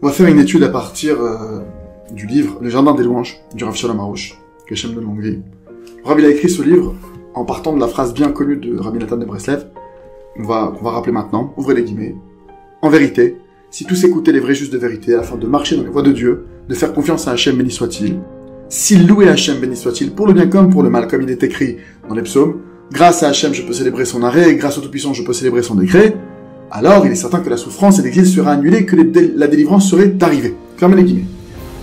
On va faire une étude à partir du livre Le Jardin des Louanges du Rav Shalom Aroush, que Hachem donne longue vie. Le Rav, il a écrit ce livre en partant de la phrase bien connue de Rabbi Nathan de Breslev, qu'on va rappeler maintenant, ouvrez les guillemets. En vérité, si tous écoutaient les vrais justes de vérité afin de marcher dans les voies de Dieu, de faire confiance à Hachem, béni soit-il, s'ils louaient Hachem, béni soit-il, pour le bien comme pour le mal, comme il est écrit dans les psaumes, grâce à Hachem, je peux célébrer son arrêt, et grâce au Tout-Puissant, je peux célébrer son décret, alors il est certain que la souffrance et l'exil seraient annulés, que la délivrance serait arrivée. Fermez les guillemets.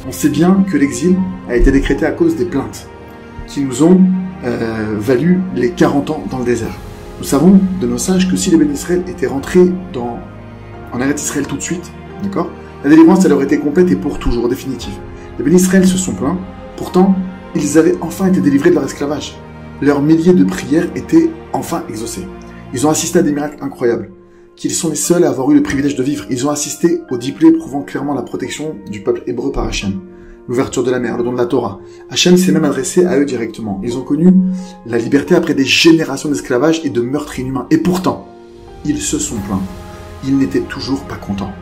On sait bien que l'exil a été décrété à cause des plaintes qui nous ont valu les 40 ans dans le désert. Nous savons de nos sages que si les bénis Israël étaient rentrés en Eretz Israël tout de suite, d'accord, la délivrance elle aurait été complète et pour toujours, définitive. Les bénis Israël se sont plaints, pourtant ils avaient enfin été délivrés de leur esclavage. Leurs milliers de prières étaient enfin exaucées. Ils ont assisté à des miracles incroyables, qu'ils sont les seuls à avoir eu le privilège de vivre. Ils ont assisté au diplôme prouvant clairement la protection du peuple hébreu par Hachem. L'ouverture de la mer, le don de la Torah. Hachem s'est même adressé à eux directement. Ils ont connu la liberté après des générations d'esclavage et de meurtres inhumains. Et pourtant, ils se sont plaints. Ils n'étaient toujours pas contents.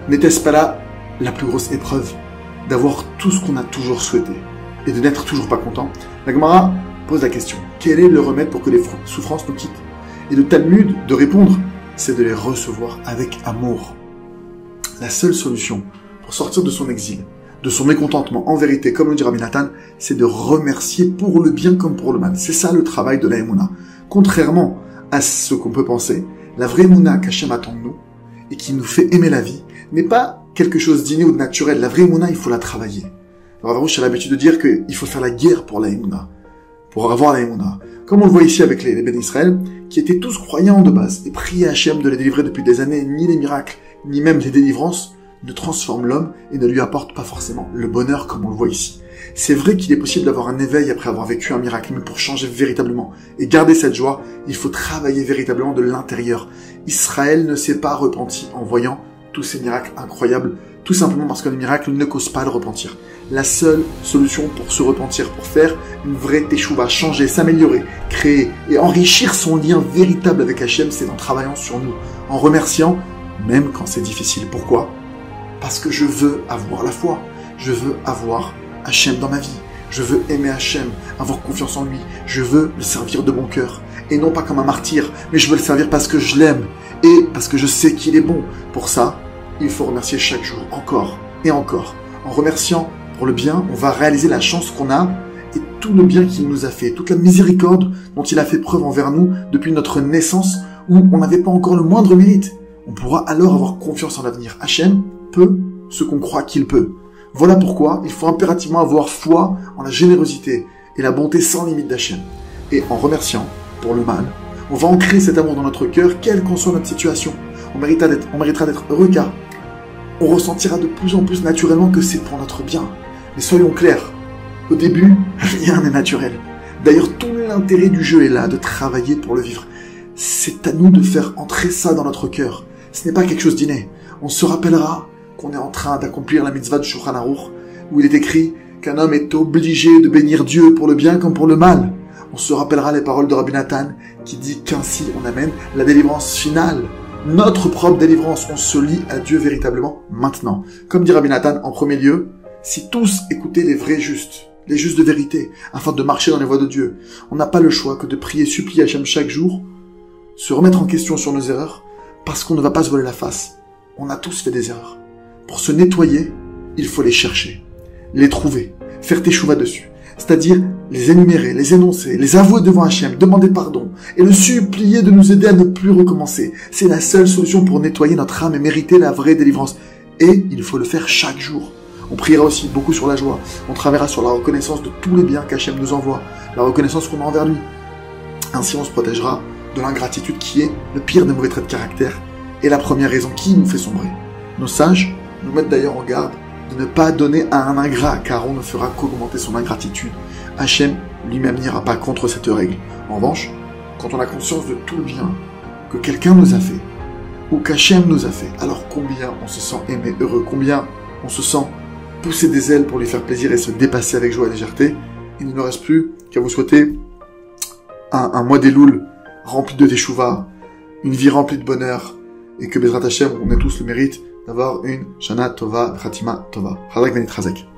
N'était-ce pas là la plus grosse épreuve d'avoir tout ce qu'on a toujours souhaité et de n'être toujours pas content? La Gemara pose la question. Quel est le remède pour que les souffrances nous quittent? Et le Talmud de répondre, c'est de les recevoir avec amour. La seule solution pour sortir de son exil, de son mécontentement, en vérité, comme le dit Rabbi Nathan, c'est de remercier pour le bien comme pour le mal. C'est ça le travail de la Emouna. Contrairement à ce qu'on peut penser, la vraie Emouna qu'Hachem attend de nous et qui nous fait aimer la vie n'est pas quelque chose d'inné ou de naturel. La vraie Emouna, il faut la travailler. Le Rav Aroush a l'habitude de dire qu'il faut faire la guerre pour la Emouna, pour avoir la Emouna. Comme on le voit ici avec les bénis Israël, qui étaient tous croyants de base et priaient Hachem de les délivrer depuis des années, ni les miracles, ni même les délivrances ne transforment l'homme et ne lui apportent pas forcément le bonheur comme on le voit ici. C'est vrai qu'il est possible d'avoir un éveil après avoir vécu un miracle, mais pour changer véritablement et garder cette joie, il faut travailler véritablement de l'intérieur. Israël ne s'est pas repenti en voyant tous ces miracles incroyables, tout simplement parce que les miracles ne causent pas de repentir. La seule solution pour se repentir, pour faire une vraie teshuva, changer, s'améliorer, créer et enrichir son lien véritable avec Hachem, c'est en travaillant sur nous, en remerciant, même quand c'est difficile. Pourquoi ? Parce que je veux avoir la foi, je veux avoir Hachem dans ma vie, je veux aimer Hachem, avoir confiance en lui, je veux le servir de bon cœur, et non pas comme un martyr, mais je veux le servir parce que je l'aime, et parce que je sais qu'il est bon. Pour ça, il faut remercier chaque jour, encore et encore. En remerciant pour le bien, on va réaliser la chance qu'on a, et tout le bien qu'il nous a fait, toute la miséricorde dont il a fait preuve envers nous depuis notre naissance, où on n'avait pas encore le moindre mérite. On pourra alors avoir confiance en l'avenir. Hachem peut ce qu'on croit qu'il peut. Voilà pourquoi il faut impérativement avoir foi en la générosité et la bonté sans limite d'Hachem. Et en remerciant pour le mal, on va ancrer cet amour dans notre cœur, quelle qu'en soit notre situation. On méritera d'être heureux car on ressentira de plus en plus naturellement que c'est pour notre bien. Mais soyons clairs, au début, rien n'est naturel. D'ailleurs, tout l'intérêt du jeu est là, de travailler pour le vivre. C'est à nous de faire entrer ça dans notre cœur. Ce n'est pas quelque chose d'inné. On se rappellera qu'on est en train d'accomplir la mitzvah de Shulchan Aruch, où il est écrit qu'un homme est obligé de bénir Dieu pour le bien comme pour le mal. On se rappellera les paroles de Rabbi Nathan, qui dit qu'ainsi on amène la délivrance finale. Notre propre délivrance, on se lie à Dieu véritablement maintenant. Comme dit Rabbi Nathan, en premier lieu, si tous écoutaient les vrais justes, les justes de vérité, afin de marcher dans les voies de Dieu, on n'a pas le choix que de prier, supplier Hachem chaque jour, se remettre en question sur nos erreurs, parce qu'on ne va pas se voler la face. On a tous fait des erreurs. Pour se nettoyer, il faut les chercher, les trouver, faire teshuva dessus. C'est-à-dire les énumérer, les énoncer, les avouer devant Hachem, demander pardon, et le supplier de nous aider à ne plus recommencer. C'est la seule solution pour nettoyer notre âme et mériter la vraie délivrance. Et il faut le faire chaque jour. On priera aussi beaucoup sur la joie. On travaillera sur la reconnaissance de tous les biens qu'Hachem nous envoie, la reconnaissance qu'on a envers lui. Ainsi on se protégera de l'ingratitude qui est le pire des mauvais traits de caractère et la première raison qui nous fait sombrer. Nos sages nous mettent d'ailleurs en garde de ne pas donner à un ingrat, car on ne fera qu'augmenter son ingratitude. Hachem lui-même n'ira pas contre cette règle. En revanche, quand on a conscience de tout le bien que quelqu'un nous a fait, ou qu'Hachem nous a fait, alors combien on se sent aimé, heureux, combien on se sent pousser des ailes pour lui faire plaisir et se dépasser avec joie et légèreté. Il ne nous reste plus qu'à vous souhaiter un mois d'Elul rempli de teshuva, une vie remplie de bonheur, et que Bezrat Hachem, on ait tous le mérite d'avoir une Shana Tova, Khatima Tova. Chazak Venit Chazek.